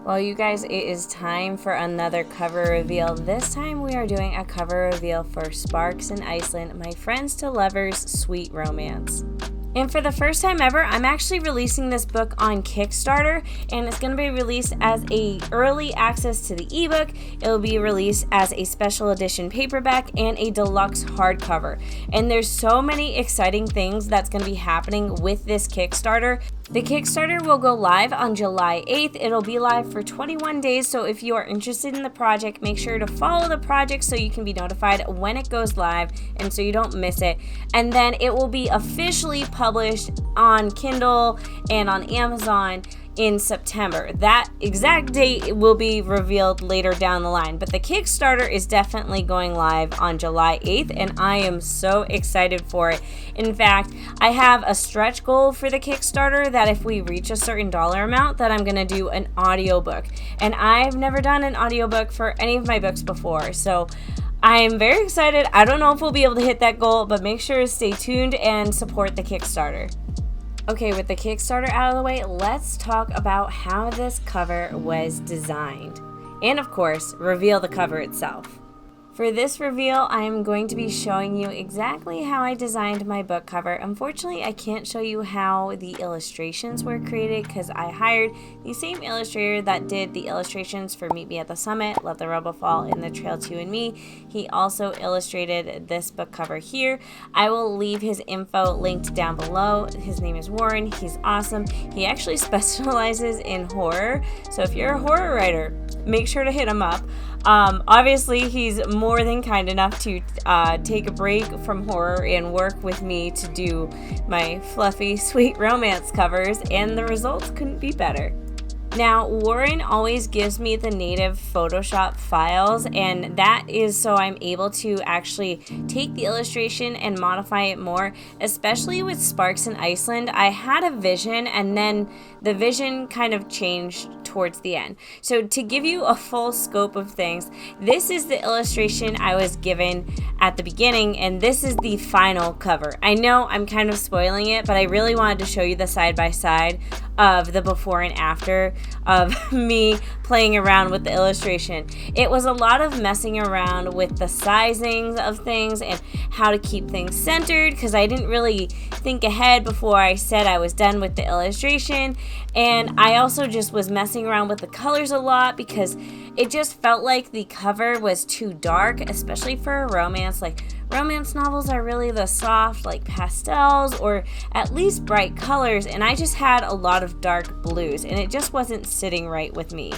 Well, you guys, it is time for another cover reveal. This time we are doing a cover reveal for Sparks in Iceland, My Friends to Lovers Sweet Romance. And for the first time ever, I'm actually releasing this book on Kickstarter, and it's going to be released as a early access to the ebook. It will be released as a special edition paperback and a deluxe hardcover. And there's so many exciting things that's going to be happening with this Kickstarter. The Kickstarter will go live on July 8th. It'll be live for 21 days, so if you are interested in the project, make sure to follow the project so you can be notified when it goes live and so you don't miss it. And then it will be officially published on Kindle and on Amazon in September. That exact date will be revealed later down the line, but the Kickstarter is definitely going live on July 8th, and I am so excited for it. In fact, I have a stretch goal for the Kickstarter that if we reach a certain dollar amount, that I'm going to do an audiobook, and I've never done an audiobook for any of my books before, so I'm very excited. I don't know if we'll be able to hit that goal, but make sure to stay tuned and support the Kickstarter. Okay, with the Kickstarter out of the way, let's talk about how this cover was designed. And of course, reveal the cover itself. For this reveal, I am going to be showing you exactly how I designed my book cover. Unfortunately, I can't show you how the illustrations were created because I hired the same illustrator that did the illustrations for Meet Me at the Summit, Let the Rubble Fall, and The Trail to You and Me. He also illustrated this book cover here. I will leave his info linked down below. His name is Warren. He's awesome. He actually specializes in horror, so if you're a horror writer, make sure to hit him up. Obviously, he's more than kind enough to take a break from horror and work with me to do my fluffy, sweet romance covers, and the results couldn't be better. Now, Warren always gives me the native Photoshop files, and that is so I'm able to actually take the illustration and modify it more, especially with Sparks in Iceland. I had a vision, and then the vision kind of changed towards the end. So to give you a full scope of things, this is the illustration I was given at the beginning, and this is the final cover. I know I'm kind of spoiling it, but I really wanted to show you the side-by-side of the before and after of me playing around with the illustration. It was a lot of messing around with the sizings of things and how to keep things centered, because I didn't really think ahead before I said I was done with the illustration. And I also just was messing around with the colors a lot because it just felt like the cover was too dark, especially for a romance. Like, romance novels are really the soft, like pastels or at least bright colors, and I just had a lot of dark blues, and it just wasn't sitting right with me.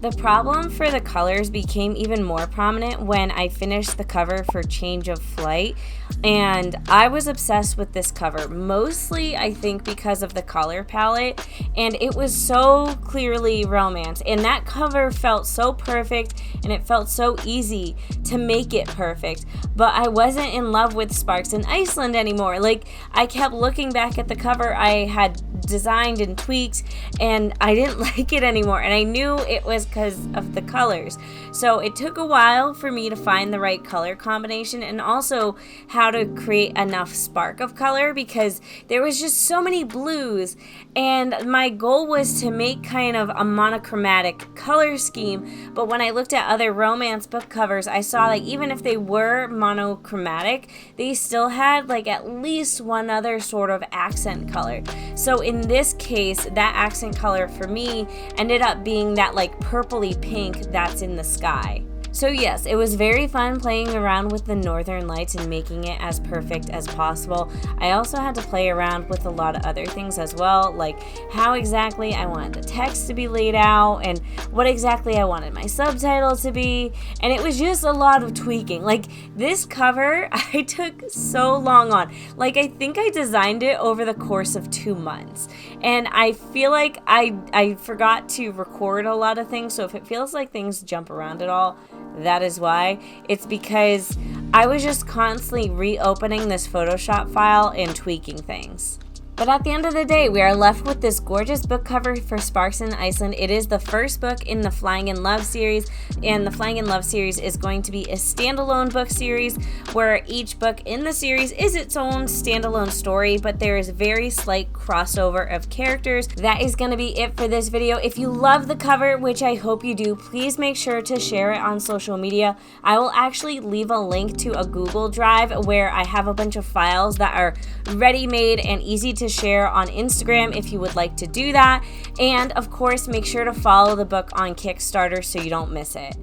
The problem for the colors became even more prominent when I finished the cover for Change of Flight, and I was obsessed with this cover, mostly I think because of the color palette, and it was so clearly romance, and that cover felt so perfect, and it felt so easy to make it perfect, but I wasn't in love with Sparks in Iceland anymore. Like, I kept looking back at the cover I had designed and tweaked, and I didn't like it anymore, and I knew it was because of the colors. So it took a while for me to find the right color combination, and also how to create enough spark of color, because there was just so many blues, and my goal was to make kind of a monochromatic color scheme. But when I looked at other romance book covers, I saw like even if they were monochromatic, they still had like at least one other sort of accent color. So in this case, that accent color for me ended up being that like purpley pink that's in the sky. So yes, it was very fun playing around with the northern lights and making it as perfect as possible. I also had to play around with a lot of other things as well, like how exactly I wanted the text to be laid out and what exactly I wanted my subtitle to be, and it was just a lot of tweaking. Like, this cover I took so long on. Like, I think I designed it over the course of 2 months, and I feel like I forgot to record a lot of things, so if it feels like things jump around at all, that is why. It's because I was just constantly reopening this Photoshop file and tweaking things. But at the end of the day, we are left with this gorgeous book cover for Sparks in Iceland. It is the first book in the Flying in Love series, and the Flying in Love series is going to be a standalone book series where each book in the series is its own standalone story, but there is very slight crossover of characters. That is going to be it for this video. If you love the cover, which I hope you do, please make sure to share it on social media. I will actually leave a link to a Google Drive where I have a bunch of files that are ready-made and easy to share on Instagram if you would like to do that. And of course, make sure to follow the book on Kickstarter so you don't miss it.